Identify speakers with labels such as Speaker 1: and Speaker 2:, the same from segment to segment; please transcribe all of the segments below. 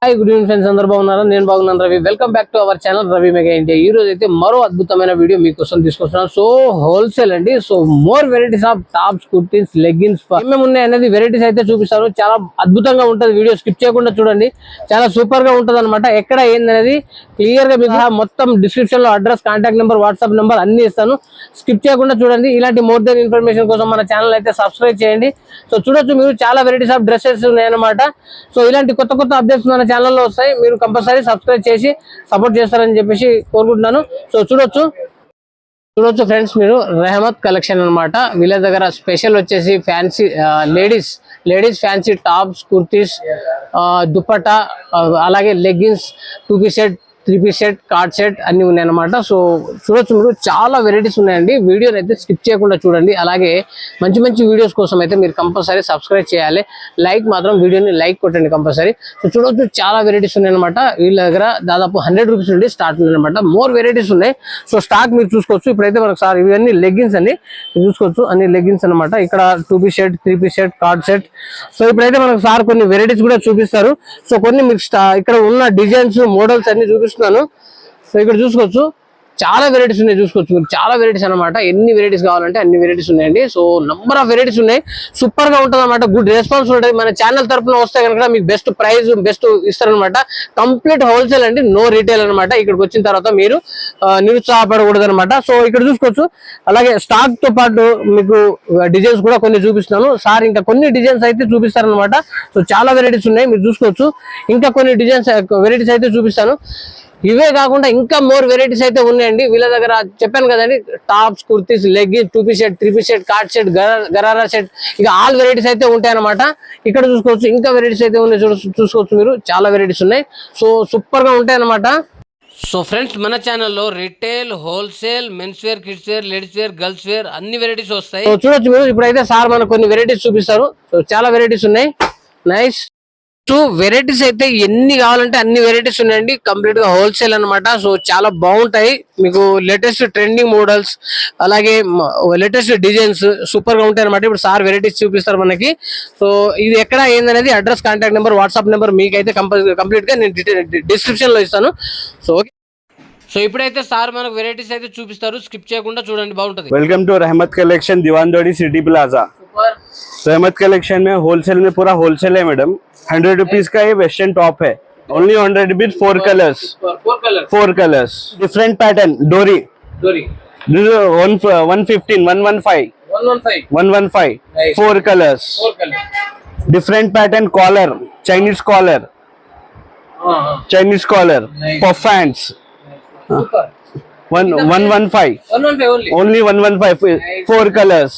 Speaker 1: Hi good evening friends, అందరూ బాగున్నారా? నేను బాగున్నాను Ravi. Welcome back to our channel Ravi mega India. ఈ రోజు అయితే మరో అద్భుతమైన వీడియో మీకోసం తీసుకొస్తున్నాను. సో హోల్సేల్ అండి. So more varieties of tops, kurtis, leggings ఏమేమి ఉన్నాయి అనేది వెరైటీస్ అయితే చూపిస్తారు. చాలా అద్భుతంగా ఉంటుంది. వీడియో స్కిప్ చేయకుండా చూడండి. చాలా సూపర్ గా ఉంటుంది అనమాట. ఎక్కడ ఏందనేది క్లియర్ గా మీకు మొత్తం డిస్క్రిప్షన్ లో address, contact number, WhatsApp number అన్ని ఇస్తాను. స్కిప్ చేయకుండా చూడండి. ఇలాంటి మోర్ దెన్ ఇన్ఫర్మేషన్ కోసం మన ఛానల్ అయితే సబ్స్క్రైబ్ చేయండి. సో చూడొచ్చు మీరు, చాలా వెరైటీస్ ఆఫ్ డ్రెస్సెస్ ఉన్నాయన్నమాట. సో ఇలాంటి కొత్త కొత్త అప్డేట్స్ మన ఛానల్లో వస్తాయి. మీరు కంపల్సరీ సబ్స్క్రైబ్ చేసి సపోర్ట్ చేస్తారని చెప్పేసి కోరుకుంటున్నాను. సో చూడొచ్చు ఫ్రెండ్స్, మీరు రెహమత్ కలెక్షన్ అన్నమాట. వీళ్ళ దగ్గర స్పెషల్ వచ్చేసి fancy ladies fancy tops, kurtis, dupatta, అలాగే leggings, 2 piece set, 3 piece set, card set అన్ని ఉన్నాయన్నమాట. సో చూడొచ్చు మీరు, చాలా వెరైటీస్ ఉన్నాయండి. వీడియోని అయితే స్కిప్ చేయకుండా చూడండి. అలాగే మంచి మంచి వీడియోస్ కోసం అయితే మీరు కంపల్సరీ సబ్స్క్రైబ్ చేయాలి. వీడియోని లైక్ కొట్టండి కంపల్సరీ. సో చూడొచ్చు, చాలా వెరైటీస్ ఉన్నాయన్నమాట. వీళ్ళ దగ్గర దాదాపు 100 రూపీస్ నుండి స్టార్ట్ ఉన్నాయన్నమాట. మోర్ వెరైటీస్ ఉన్నాయి. సో స్టాక్ మీరు చూసుకోవచ్చు. ఇప్పుడైతే మనకు సార్ ఇవన్నీ లెగ్గిన్స్ అండి, చూసుకోవచ్చు. అన్ని లెగ్గిన్స్ అనమాట. ఇక్కడ 2 piece set, 3 piece set, card set. So ఇప్పుడైతే మనకు సార్ కొన్ని వెరైటీస్ కూడా చూపిస్తారు. సో కొన్ని మీకు ఇక్కడ ఉన్న డిజైన్స్, మోడల్స్ అన్ని చూపిస్తారు. సో ఇక్కడ చూసుకోవచ్చు, చాలా వెరైటీస్ ఉన్నాయి. చూసుకోవచ్చు మీరు, చాలా వెరైటీస్ అనమాట. ఎన్ని వెరైటీస్ కావాలంటే అన్ని వెరైటీస్ ఉన్నాయండి. సో నంబర్ ఆఫ్ వెరైటీస్ ఉన్నాయి. సూపర్ గా ఉంటుంది అనమాట. గుడ్ రెస్పాన్స్ ఉంటుంది. మన ఛానల్ తరఫున వస్తే కనుక మీకు బెస్ట్ ప్రైస్, బెస్ట్ ఇస్తారనమాట. కంప్లీట్ హోల్సేల్ అండి, నో రీటైల్ అనమాట. ఇక్కడికి వచ్చిన తర్వాత మీరు నిరుత్సాహపడకూడదు అనమాట. సో ఇక్కడ చూసుకోవచ్చు. అలాగే స్టాక్ తో పాటు మీకు డిజైన్స్ కూడా కొన్ని చూపిస్తున్నాను. సార్ ఇంకా కొన్ని డిజైన్స్ అయితే చూపిస్తారనమాట. సో చాలా వెరైటీస్ ఉన్నాయి, మీరు చూసుకోవచ్చు. ఇంకా కొన్ని వెరైటీస్ అయితే చూపిస్తాను. ఇవే కాకుండా ఇంకా మోర్ వెరైటీస్ అయితే ఉన్నాయండి వీళ్ళ దగ్గర. చెప్పాను కదండి, tops, kurtis, leggings, 2 piece set, 3 piece set, card set, gharara set, ఇక ఆల్ వెరైటీస్ అయితే ఉంటాయన్నమాట. ఇక్కడ చూసుకోవచ్చు, ఇంకా వెరైటీస్ అయితే ఉన్నాయి. చూసుకోవచ్చు మీరు, చాలా వెరైటీస్ ఉన్నాయి. సో సూపర్ గా ఉంటాయి అన్నమాట. సో ఫ్రెండ్స్, మన ఛానల్లో retail, wholesale, men's wear, kids wear, ladies wear, girls wear అన్ని వెరైటీస్ వస్తాయి. సో చూడొచ్చు మీరు, ఇప్పుడైతే సార్ మనకు కొన్ని వెరైటీస్ చూపిస్తారు. సో చాలా వెరైటీస్ ఉన్నాయి. నైస్. సో వెరైటీస్ అయితే ఎన్ని కావాలంటే అన్ని వెరైటీస్ ఉన్నాయండి. కంప్లీట్ గా హోల్సేల్ అనమాట. సో చాలా బాగుంటాయి. మీకు లేటెస్ట్ ట్రెండింగ్ మోడల్స్, అలాగే లేటెస్ట్ డిజైన్స్ సూపర్ గా ఉంటాయి అనమాట. ఇప్పుడు సార్ వెరైటీస్ చూపిస్తారు మనకి. సో ఇది ఎక్కడ ఏందనేది address, contact number, WhatsApp number మీకైతే కంప్లీట్ గా నేను డిస్క్రిప్షన్ లో ఇస్తాను. So okay. సో ఇప్పుడైతే సార్ మనకు వెరైటీస్ అయితే చూపిస్తారు. స్కిప్ చేయకుండా చూడండి, బాగుంటది.
Speaker 2: Welcome to Rahmat collection, Diwan Deodi city plaza. Rahmat collection में होलसेल में पूरा होलसेल है मैडम। 100 रुपीज का ये वेस्टर्न टॉप है। Only 100 rupees, 4 colours, different pattern, डोरी 115, 115, 4 colours, different pattern, collar, Chinese collar, puff hands, 115, only 115, 4 colors,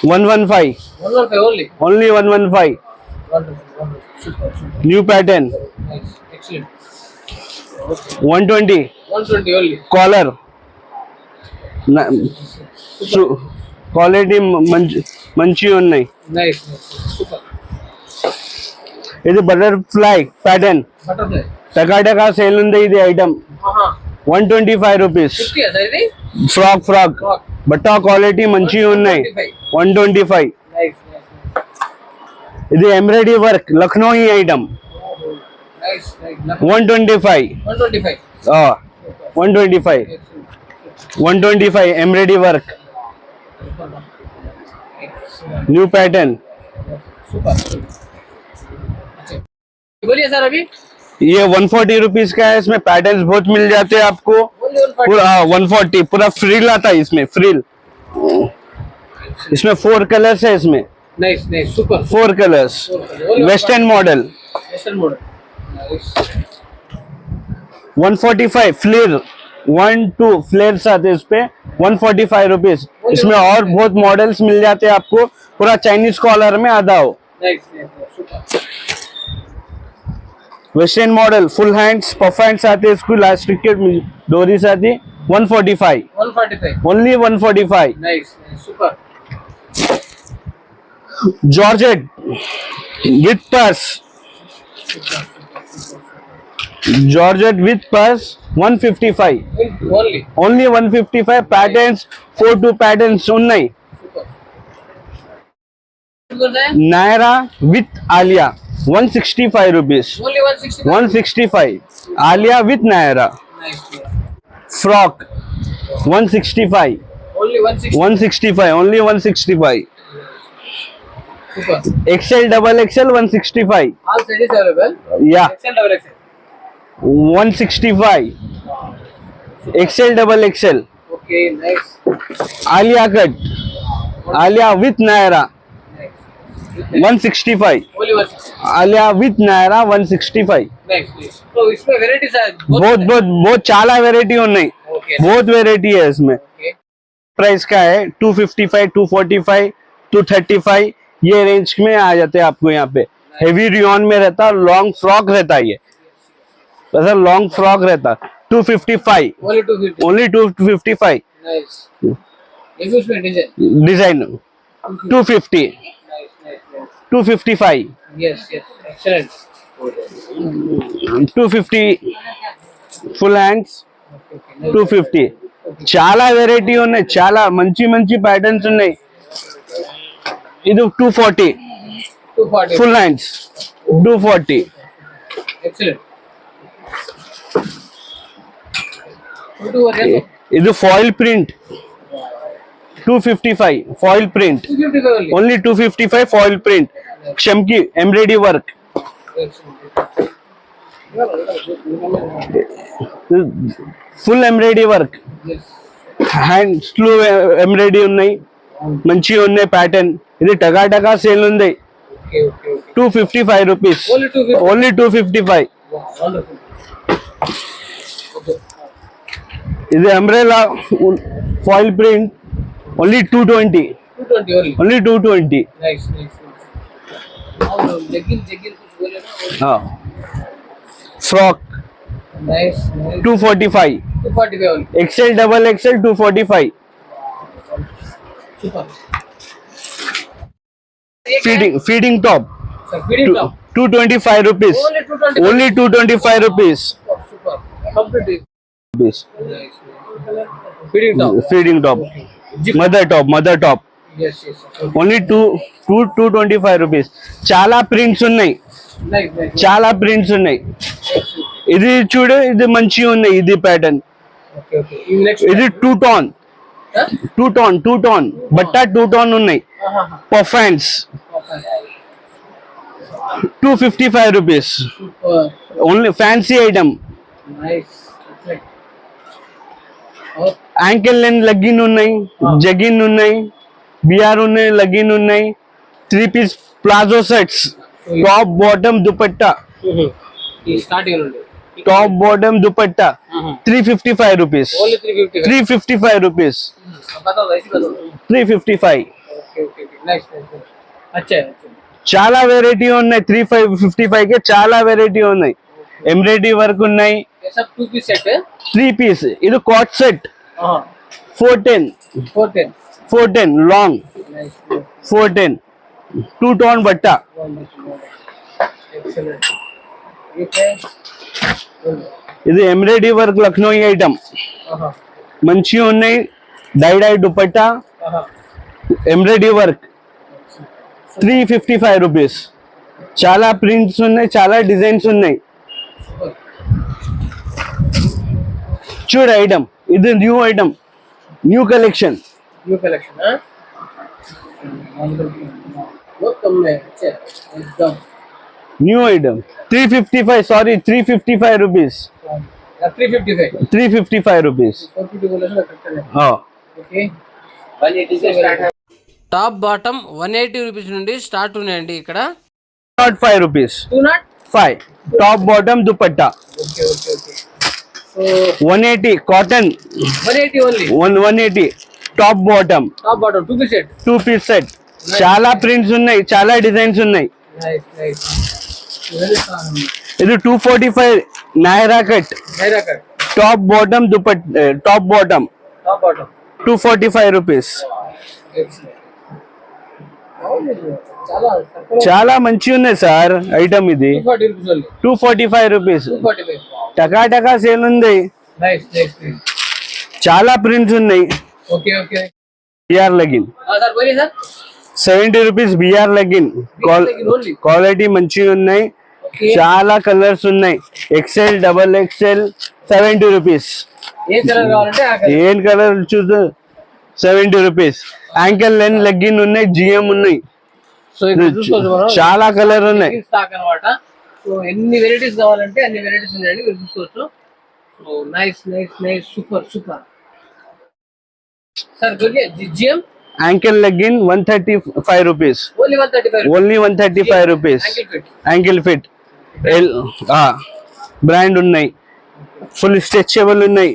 Speaker 2: 115, only 115, new pattern, 120, collar, quality మంచి ఉన్నాయి. ఇది బటర్ఫ్లై ప్యాటర్న్, టకాటకా సేల్ ఉంది. ఇది ఐటమ్ 125 రూపీస్. ఫ్రాక్ బట్టా క్వాలిటీ మంచి ఉన్నాయి. 125. ఇది embroidery work Lucknowi item. 125 embroidery work, new pattern.
Speaker 1: बोलिए सर, अभी
Speaker 2: ये 140 रुपीज का है. इसमें पैटर्न्स बहुत मिल जाते हैं आपको. पूरा 140, पूरा फ्रिल आता है इसमें. फ्रिल इसमें 4 कलर्स है इसमें.
Speaker 1: Nice, super.
Speaker 2: 4 colours, western model. 145 flare, 1-2 flares आते हैं इस पे. 145 रुपीज. इसमें और बहुत मॉडल्स मिल जाते हैं आपको. पूरा चाइनीज कॉलर में आधा हो. Western model, full hands, puff hands आते हैं. इसको इलास्टिक के डोरीज आती. 145, only 145.
Speaker 1: Super.
Speaker 2: Georgette with purse, georgette with purse 155, only 155. Patterns 4-2 patterns ఉన్నాయి. Naira with Alia 165 rupees.
Speaker 1: Only 160.
Speaker 2: 165. Alia with Naira.
Speaker 1: Nice.
Speaker 2: Frock. 165.
Speaker 1: Only 160.
Speaker 2: 165. Only 165.
Speaker 1: Super.
Speaker 2: XL double XL 165.
Speaker 1: All sizes available.
Speaker 2: Yeah.
Speaker 1: XL double XL.
Speaker 2: 165. XL double XL.
Speaker 1: Okay, nice.
Speaker 2: Alia cut. Alia with Naira.
Speaker 1: Nice.
Speaker 2: 165.
Speaker 1: Only 160.
Speaker 2: Alia with Naira 165.
Speaker 1: Nice. Nice. So इसमें varieties are
Speaker 2: बहुत चाला variety ఉన్నాయి.
Speaker 1: Okay.
Speaker 2: बहुत variety है इसमें.
Speaker 1: Okay.
Speaker 2: Price का है 255, 245, 235 ये रेंज में आ जाते हैं आपको यहाँ पे. हेवी रियॉन में रहता, लॉन्ग फ्रॉक रहता है ये. ऐसा लॉन्ग फ्रॉक रहता 255.
Speaker 1: Only 250.
Speaker 2: ओनली 255.
Speaker 1: Nice. इसमें design.
Speaker 2: Design 250,
Speaker 1: Nice. Nice. Nice.
Speaker 2: 255,
Speaker 1: Yes. Yes. Excellent.
Speaker 2: 250 full hands
Speaker 1: Okay. Okay. Nice.
Speaker 2: 250. చాలా వెరైటీ ఉన్నాయి, చాలా మంచి మంచి ప్యాటర్న్స్ ఉన్నాయి. ఇది 240
Speaker 1: 240.
Speaker 2: Full hands 240.
Speaker 1: Excellent. 240.
Speaker 2: ఇది foil print 255 foil print
Speaker 1: 255 only.
Speaker 2: Only 255 foil print చమ్కి embroidery work full embroidery work
Speaker 1: Yes.
Speaker 2: Hand స్లూ ఎంబ్రాయిడరీ ఉన్నాయి, మంచిగా ఉన్నాయి ప్యాటర్న్. ఇది టగా టగా సేల్ ఉంది.
Speaker 1: Okay. Okay. Okay.
Speaker 2: 255 rupees
Speaker 1: Only 250.
Speaker 2: Only 255.
Speaker 1: Wow. Wonderful.
Speaker 2: ఇది umbrella foil print only 220.
Speaker 1: 220 only.
Speaker 2: Only 220.
Speaker 1: Nice. Nice. Nice. Legging कुछ बोले ना.
Speaker 2: Frock
Speaker 1: Nice. Nice.
Speaker 2: 245.
Speaker 1: 245 only.
Speaker 2: XL double XL 245.
Speaker 1: Super.
Speaker 2: Feeding top
Speaker 1: Sir, feeding top.
Speaker 2: 225 rupees.
Speaker 1: Only 220.
Speaker 2: Only 225 rupees.
Speaker 1: Super. Completely.
Speaker 2: Rupees.
Speaker 1: Nice. Feeding top.
Speaker 2: Feeding top. Mother top.
Speaker 1: Yes. Yes. Yes.
Speaker 2: Only 225 rupees. చాలా prints ఉన్నాయి,
Speaker 1: Nice. Nice.
Speaker 2: చాలా prints ఉన్నాయి. ఇది చూడు, ఇది మంచిగా ఉన్నాయి. ఇది pattern.
Speaker 1: Okay. Okay. In next.
Speaker 2: ఇది టూ టోన్
Speaker 1: Huh?
Speaker 2: బట్ట 2 టోన్ ఉన్నాయి. Puff hands 255 rupees.
Speaker 1: Super.
Speaker 2: Only fancy item.
Speaker 1: Nice. Excellent. Oh.
Speaker 2: Ankle length legging ఉన్నాయి, జగిన్ ఉన్నాయి, బిఆర్ ఉన్నాయి, లెగ్గిన్ ఉన్నాయి. 3 piece palazzo sets, top bottom dupatta.
Speaker 1: ఈ స్టార్టింగ్ నుండి
Speaker 2: top bottom dupatta 355 rupees.
Speaker 1: Only 350.
Speaker 2: 355 rupees.
Speaker 1: बताओ ऐसे बताओ.
Speaker 2: 355.
Speaker 1: Okay okay nice nice. अच्छा है.
Speaker 2: చాలా వెరైటీ ఉన్నాయి. 355 కే చాలా వెరైటీ ఉన్నాయి. ఎంబ్రాయిడరీ వర్క్ ఉన్నాయి.
Speaker 1: ये सब 2 पीस सेट है.
Speaker 2: 3 పీస్. ఇది కాట్ సెట్
Speaker 1: हां
Speaker 2: 410. 410 లాంగ్
Speaker 1: नाइस
Speaker 2: 410 2 టోన్ బట్ట.
Speaker 1: एक्सीलेंट. ये क्या है?
Speaker 2: ఇది ఎంబ్రాయిడరీ వర్క్ లక్నోయి ఐటమ్.
Speaker 1: हां
Speaker 2: మంచిగా ఉన్నాయి. డై దుపట్టా
Speaker 1: हां
Speaker 2: ఎంబ్రాయిడరీ వర్క్ 355 రూపీస్. చాలా ప్రింట్స్ ఉన్నాయి, చాలా డిజైన్స్ ఉన్నాయి. చూడు ఐటమ్, ఇది new item, new collection.
Speaker 1: New collection हां. बहुत कम में अच्छा एकदम.
Speaker 2: New item 355 sorry 355 rupees.
Speaker 1: 355.
Speaker 2: 355 rupees.
Speaker 1: 450 बोले ना करते हैं.
Speaker 2: हाँ
Speaker 1: ओके 180 से स्टार्ट है.
Speaker 3: టాప్ బాటమ్ 180 రూపీస్ నుండి స్టార్ట్ ఉన్నాయండి ఇక్కడ.
Speaker 2: 5 rupees.
Speaker 1: 205.
Speaker 2: Top bottom dupatta.
Speaker 1: Okay okay okay. So
Speaker 2: 180 cotton.
Speaker 1: 180 only.
Speaker 2: 180 top bottom
Speaker 1: Top bottom 2 piece set.
Speaker 2: 2 piece set. చాలా ప్రింట్స్ ఉన్నాయి, చాలా డిజైన్స్ ఉన్నాయి.
Speaker 1: Nice nice. Very strong.
Speaker 2: ఇది 245 Naira cut
Speaker 1: Naira cut.
Speaker 2: Top bottom dupatta. Top bottom
Speaker 1: Top bottom.
Speaker 2: 245 rupees.
Speaker 1: Excellent. చాలా తక్కువ.
Speaker 2: చాలా మంచిగా ఉన్నాయి సార్ ఐటమ్. ఇది
Speaker 1: 240 rupees only.
Speaker 2: 245 రూపీస్.
Speaker 1: 245.
Speaker 2: టకా సేల్ ఉంది.
Speaker 1: Nice nice nice.
Speaker 2: చాలా ప్రింట్స్ ఉన్నాయి.
Speaker 1: Okay okay.
Speaker 2: यार लगिन
Speaker 1: हाँ सर बोलिए sir.
Speaker 2: 70 rupees BR legging.
Speaker 1: only.
Speaker 2: Quality మంచిగా ఉన్నాయి, చాలా కలర్స్ ఉన్నాయి. XL, XXL 70 rupees.
Speaker 1: ఏ కలర్ కావాలంటే ఆ colour.
Speaker 2: ఏం కలర్ చూద్దా 70 rupees. యాంకిల్ లెన్ లెగ్గిన్ ఉన్నాయి, GM ఉన్నాయి,
Speaker 1: సో ఇక్కడ చూసుకోవచ్చు మనం
Speaker 2: చాలా కలర్ ఉన్నాయి.
Speaker 1: స్టాక్ అన్నమాట. సో ఎన్ని వెరైటీస్ కావాలంటే అన్ని వెరైటీస్ ఉన్నాయండి, మీరు చూసుకోవచ్చు. So nice nice nice, super super. Sir GM
Speaker 2: ankle legging 135 rupees.
Speaker 1: Only 135.
Speaker 2: Only 135 rupees. Ankle fit brand ఉన్నాయి, ఫుల్ స్ట్రెచబుల్ ఉన్నాయి.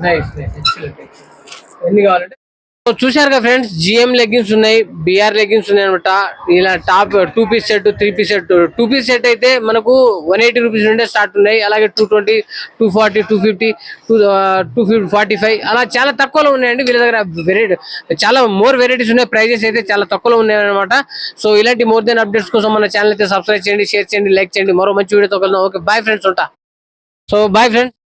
Speaker 1: Nice nice, excellent excellent. ఎన్ని కావాలంటే చూశారు కదా ఫ్రెండ్స్, జిఎం లెగ్గిన్స్ ఉన్నాయి, బిఆర్ లెగ్గిన్స్ ఉన్నాయి అనమాట. ఇలా top 2 piece set, 3 piece set. 2 piece set అయితే మనకు 180 రూపీస్ నుండే స్టార్ట్ ఉన్నాయి. అలాగే 220, 240, 250, 245 అలా చాలా తక్కువలో ఉన్నాయండి వీళ్ళ దగ్గర. వెరైటీ చాలా మోర్ వెరైటీస్ ఉన్నాయి, ప్రైజెస్ అయితే చాలా తక్కువలో ఉన్నాయి అనమాట. సో ఇలాంటి మోర్ దెన్ అప్డేట్స్ కోసం మన ఛానల్ అయితే సబ్స్క్రైబ్ చేయండి, షేర్ చేయండి, లైక్ చేయండి. మరో మంచి వీడియోతో కలుద్దాం. ఓకే బాయ్ ఫ్రెండ్స్, ఉంటా. So bye friends.